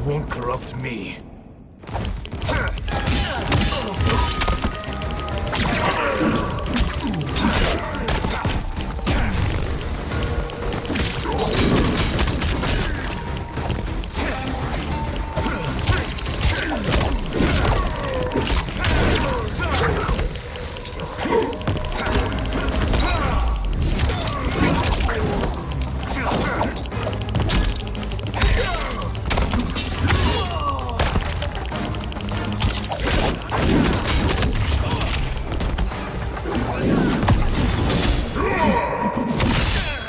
won't corrupt me.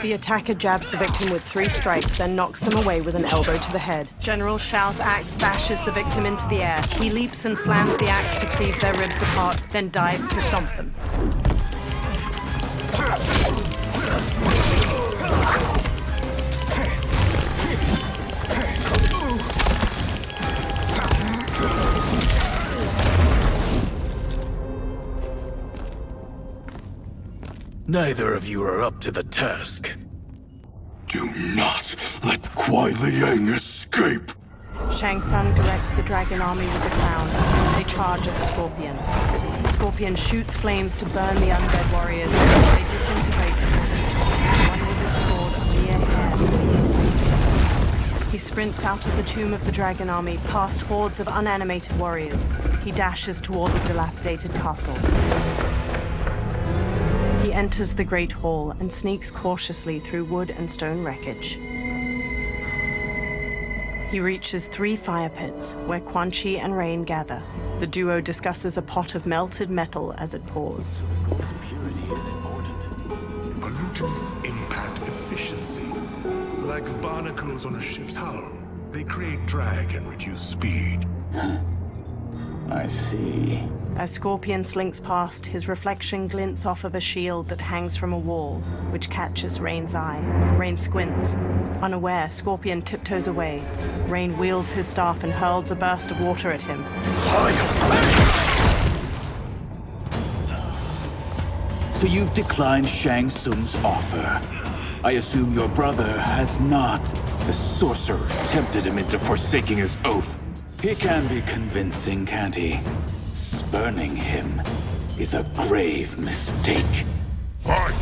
The attacker jabs the victim with 3 strikes, then knocks them away with an elbow to the head. General Shao's axe bashes the victim into the air. He leaps and slams the axe to cleave their ribs apart, then dives to stomp them. Neither of you are up to the task. Do not let Kuai Liang escape! Shang Tsung directs the dragon army with a crown. They charge at the Scorpion. Scorpion shoots flames to burn the undead warriors. They disintegrate them. One with his sword a mere hair. He sprints out of the tomb of the dragon army, past hordes of unanimated warriors. He dashes toward the dilapidated castle. He enters the Great Hall and sneaks cautiously through wood and stone wreckage. He reaches 3 fire pits, where Quan Chi and Rain gather. The duo discusses a pot of melted metal as it pours. Purity is important. Pollutants impact efficiency. Like barnacles on a ship's hull, they create drag and reduce speed. I see. As Scorpion slinks past, his reflection glints off of a shield that hangs from a wall, which catches Rain's eye. Rain squints. Unaware, Scorpion tiptoes away. Rain wields his staff and hurls a burst of water at him. So you've declined Shang Tsung's offer. I assume your brother has not. The sorcerer tempted him into forsaking his oath. He can be convincing, can't he? Spurning him is a grave mistake. Fight!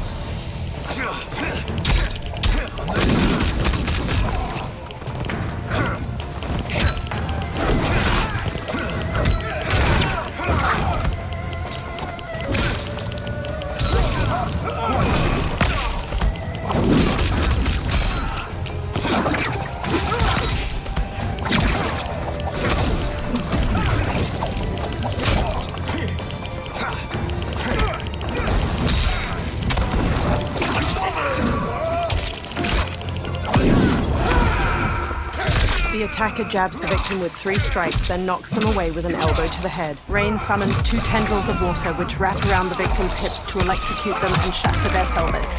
The attacker jabs the victim with 3 strikes, then knocks them away with an elbow to the head. Rain summons 2 tendrils of water, which wrap around the victim's hips to electrocute them and shatter their pelvis.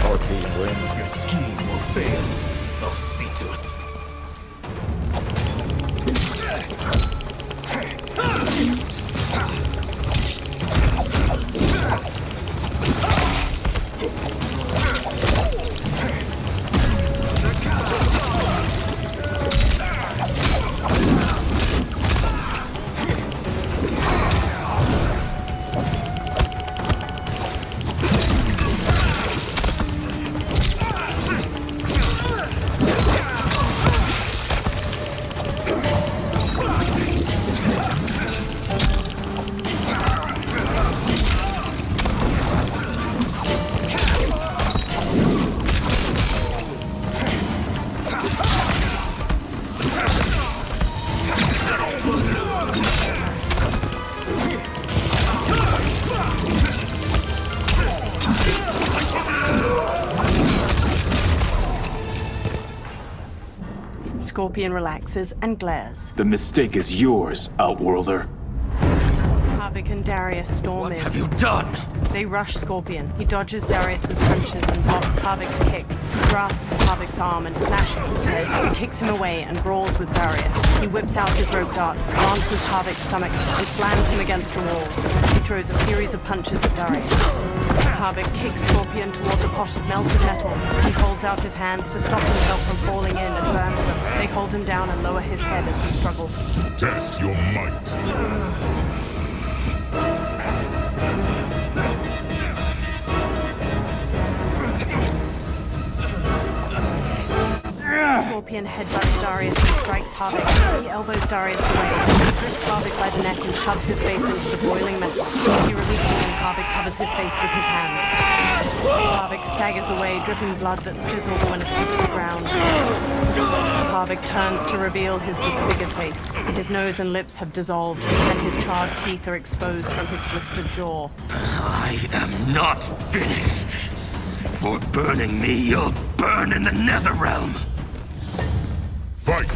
Our team wins. Your scheme will fail. I'll see to it. Scorpion relaxes and glares. The mistake is yours, Outworlder. Havoc and Darius storm What in. have you done? They rush Scorpion. He dodges Darius's punches and blocks Havoc's kick. He grasps Havoc's arm and slashes his head. He kicks him away and brawls with Darius. He whips out his rope dart, lances Havoc's stomach, and slams him against a wall. He throws a series of punches at Darius. Havoc kicks Scorpion towards a pot of melted metal. He holds out his hands to stop himself from falling in and burns them. They hold him down and lower his head as he struggles. Test your might. Scorpion headbutts Darius and strikes Havoc. He elbows Darius away. He grips Havoc by the neck and shoves his face into the boiling metal. He releases him and Havoc covers his face with his hands. Havoc staggers away, dripping blood that sizzles when it hits the ground. Havoc turns to reveal his disfigured face. His nose and lips have dissolved, and his charred teeth are exposed from his blistered jaw. I am not finished. For burning me, you'll burn in the Netherrealm. Fight!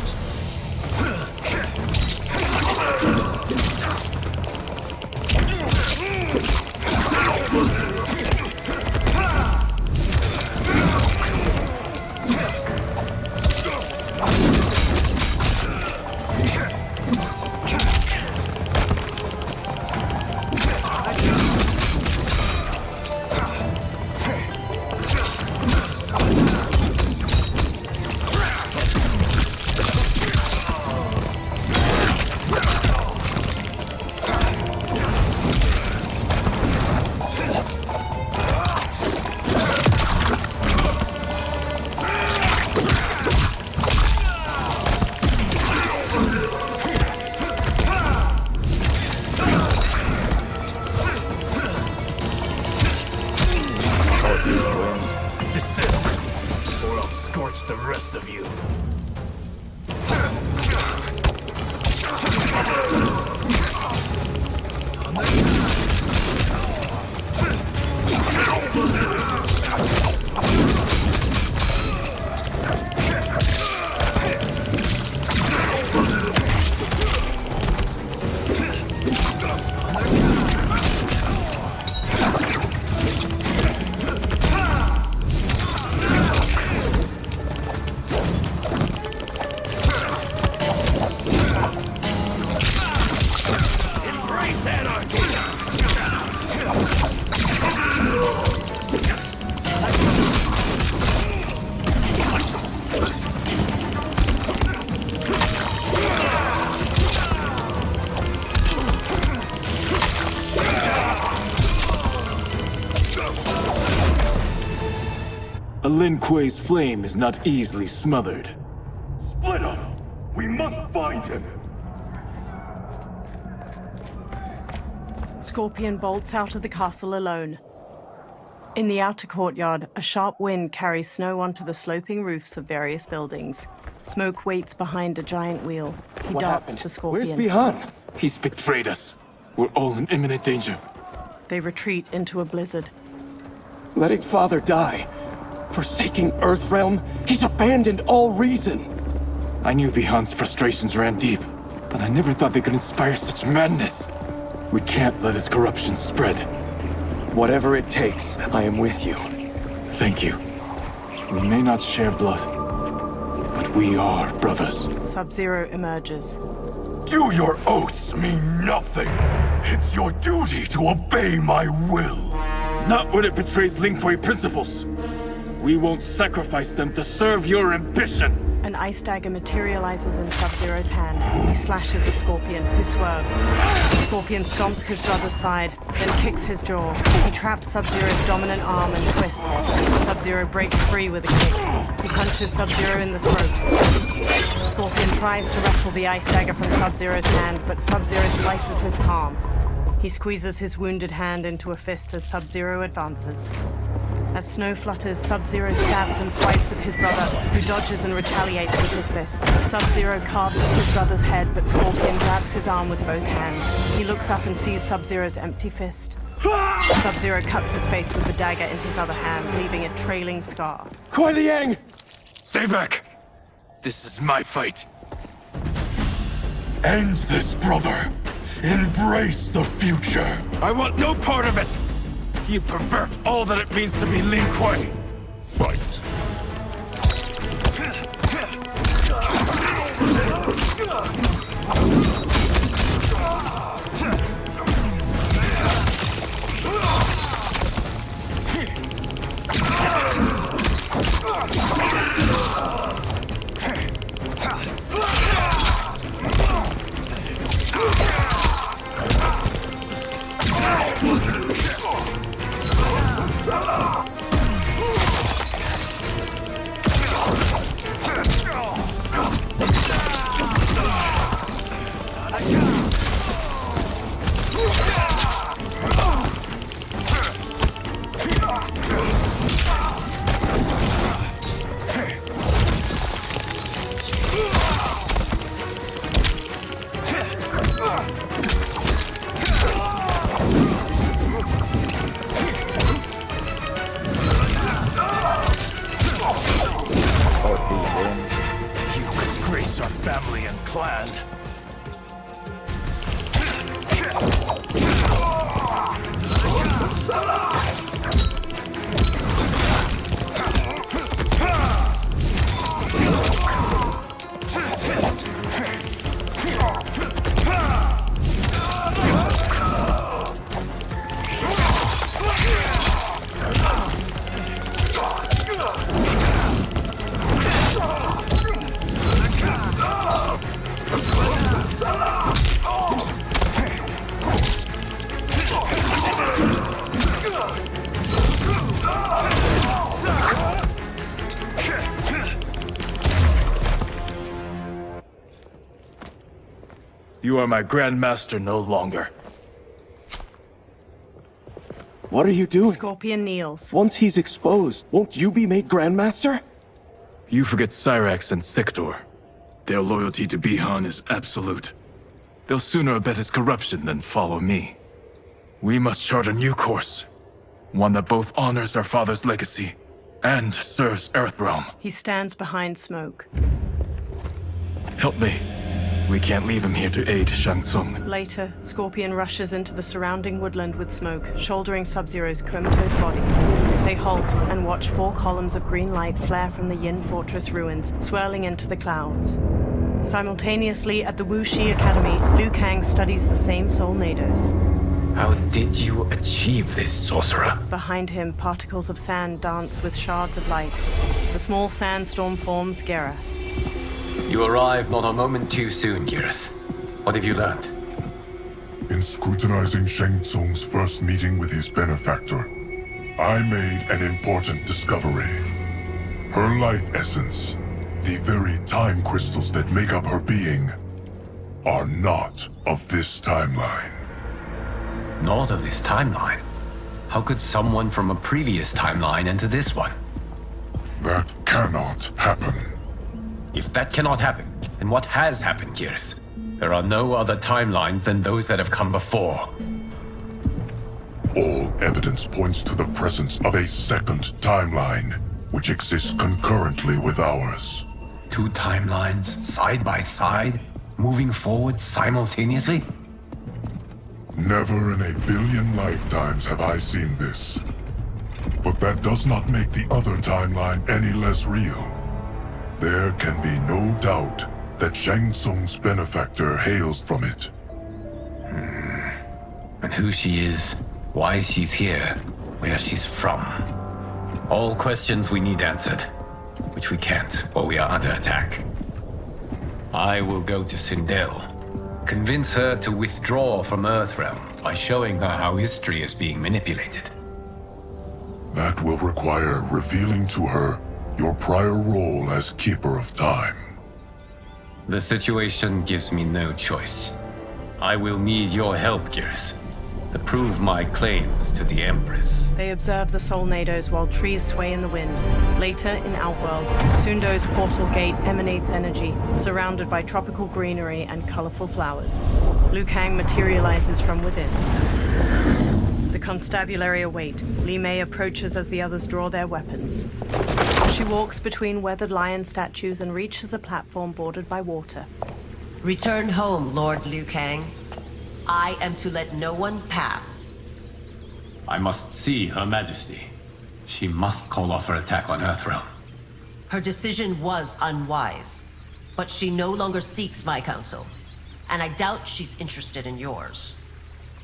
Desist, or I'll scorch the rest of you. A Lin Kuei's flame is not easily smothered. Split up! We must find him! Scorpion bolts out of the castle alone. In the outer courtyard, a sharp wind carries snow onto the sloping roofs of various buildings. Smoke waits behind a giant wheel. He darts to Scorpion. Where's Bihan? He's betrayed us. We're all in imminent danger. They retreat into a blizzard. Letting Father die. Forsaking Earthrealm, he's abandoned all reason. I knew Bihan's frustrations ran deep, but I never thought they could inspire such madness. We can't let his corruption spread. Whatever it takes, I am with you. Thank you. We may not share blood, but we are brothers. Sub-Zero emerges. Do your oaths mean nothing? It's your duty to obey my will. Not when it betrays Lin Kuei principles. We won't sacrifice them to serve your ambition. An ice dagger materializes in Sub-Zero's hand. He slashes at Scorpion, who swerves. Scorpion stomps his brother's side, then kicks his jaw. He traps Sub-Zero's dominant arm and twists. Sub-Zero breaks free with a kick. He punches Sub-Zero in the throat. Scorpion tries to wrestle the ice dagger from Sub-Zero's hand, but Sub-Zero slices his palm. He squeezes his wounded hand into a fist as Sub-Zero advances. As snow flutters, Sub-Zero stabs and swipes at his brother, who dodges and retaliates with his fist. Sub-Zero carves at his brother's head, but Scorpion grabs his arm with both hands. He looks up and sees Sub-Zero's empty fist. Sub-Zero cuts his face with the dagger in his other hand, leaving a trailing scar. Kuei Liang! Stay back! This is my fight. End this, brother! Embrace the future. I want no part of it! You pervert all that it means to be Lin Kuei! Fight. You disgrace our family and clan! You are my Grandmaster no longer. What are you doing? Scorpion kneels. Once he's exposed, won't you be made Grandmaster? You forget Cyrax and Sector. Their loyalty to Bihan is absolute. They'll sooner abet his corruption than follow me. We must chart a new course. One that both honors our father's legacy and serves Earthrealm. He stands behind Smoke. Help me. We can't leave him here to aid Shang Tsung. Later, Scorpion rushes into the surrounding woodland with Smoke, shouldering Sub-Zero's comatose body. They halt and watch 4 columns of green light flare from the Yin Fortress ruins, swirling into the clouds. Simultaneously, at the Wuxi Academy, Liu Kang studies the same soul nados. How did you achieve this, sorcerer? Behind him, particles of sand dance with shards of light. The small sandstorm forms Geras. You arrived not a moment too soon, Geras. What have you learned? In scrutinizing Shang Tsung's first meeting with his benefactor, I made an important discovery. Her life essence, the very time crystals that make up her being, are not of this timeline. Not of this timeline? How could someone from a previous timeline enter this one? That cannot happen. If that cannot happen, then what has happened, Geras? There are no other timelines than those that have come before. All evidence points to the presence of a second timeline, which exists concurrently with ours. 2 timelines, side by side, moving forward simultaneously? Never in a billion lifetimes have I seen this. But that does not make the other timeline any less real. There can be no doubt that Shang Tsung's benefactor hails from it. And who she is, why she's here, where she's from. All questions we need answered, which we can't while we are under attack. I will go to Sindel, convince her to withdraw from Earthrealm by showing her how history is being manipulated. That will require revealing to her your prior role as Keeper of Time. The situation gives me no choice. I will need your help, Geras, to prove my claims to the Empress. They observe the Solnados while trees sway in the wind. Later, in Outworld, Sundo's portal gate emanates energy, surrounded by tropical greenery and colorful flowers. Liu Kang materializes from within. The constabulary await. Li Mei approaches as the others draw their weapons. She walks between weathered lion statues and reaches a platform bordered by water. Return home, Lord Liu Kang. I am to let no one pass. I must see Her Majesty. She must call off her attack on Earthrealm. Her decision was unwise, but she no longer seeks my counsel, and I doubt she's interested in yours.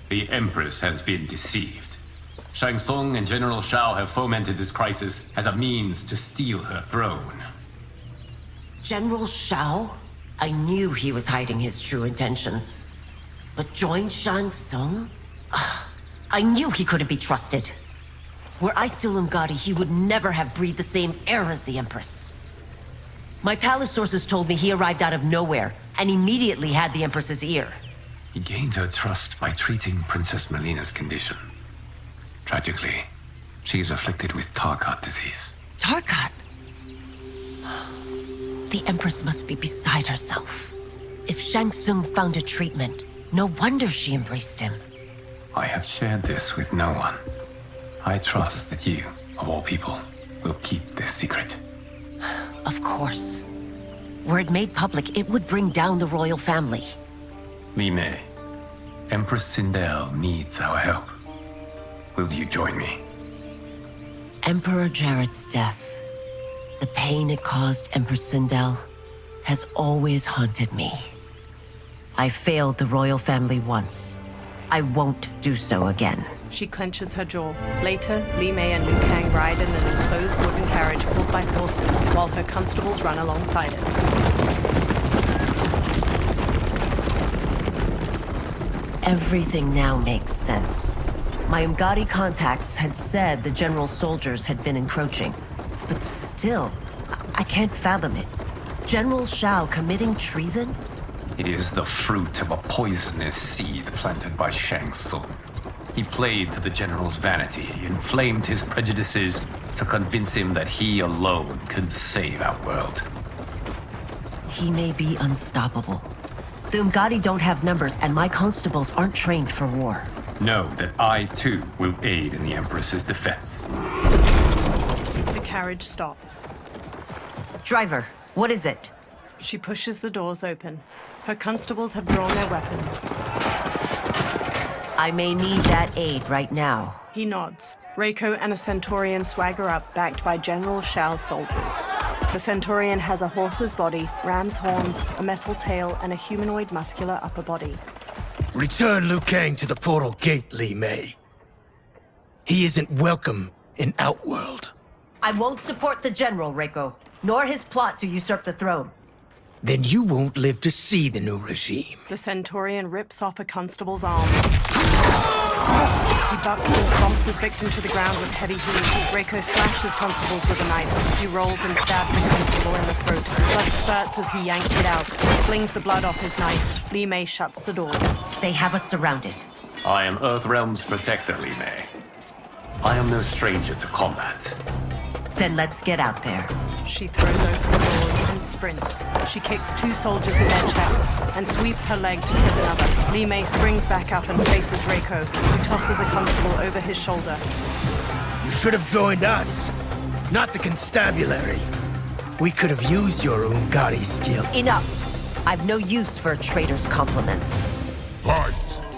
The Empress has been deceived. Shang Tsung and General Shao have fomented this crisis as a means to steal her throne. General Shao? I knew he was hiding his true intentions. But join Shang Tsung? I knew he couldn't be trusted. Were I still Umgadi, he would never have breathed the same air as the Empress. My palace sources told me he arrived out of nowhere, and immediately had the Empress's ear. He gained her trust by treating Princess Melina's condition. Tragically, she is afflicted with Tarkat disease. Tarkat? The Empress must be beside herself. If Shang Tsung found a treatment, no wonder she embraced him. I have shared this with no one. I trust that you, of all people, will keep this secret. Of course. Were it made public, it would bring down the royal family. Li Mei, Empress Sindel needs our help. Will you join me? Emperor Jared's death, the pain it caused Empress Sindel, has always haunted me. I failed the royal family once. I won't do so again. She clenches her jaw. Later, Li Mei and Liu Kang ride in an enclosed wooden carriage pulled by horses, while her constables run alongside it. Everything now makes sense. My Umgadi contacts had said the general's soldiers had been encroaching. But still, I can't fathom it. General Shao committing treason? It is the fruit of a poisonous seed planted by Shang Tsung. He played to the general's vanity, inflamed his prejudices to convince him that he alone could save our world. He may be unstoppable. The Umgadi don't have numbers, and my constables aren't trained for war. Know that I, too, will aid in the Empress's defense. The carriage stops. Driver, what is it? She pushes the doors open. Her constables have drawn their weapons. I may need that aid right now. He nods. Reiko and a Centaurian swagger up, backed by General Shao's soldiers. The Centaurian has a horse's body, ram's horns, a metal tail, and a humanoid muscular upper body. Return Liu Kang to the portal gate, Li Mei. He isn't welcome in Outworld. I won't support the general, Reiko, nor his plot to usurp the throne. Then you won't live to see the new regime. The Centaurian rips off a constable's arms. He bucks and stomps his victim to the ground with heavy heaves. Reiko slashes constables with a knife. He rolls and stabs the constable in the throat. Blood spurts as he yanks it out. He flings the blood off his knife. Li Mei shuts the doors. They have us surrounded. I am Earthrealm's protector, Li Mei. I am no stranger to combat. Then let's get out there. She throws open the doors and sprints. She kicks two soldiers in their chests and sweeps her leg to trip another. Li Mei springs back up and faces Reiko, who tosses a constable over his shoulder. You should have joined us, not the constabulary. We could have used your Umgadi skills. Enough! I've no use for a traitor's compliments. Fight!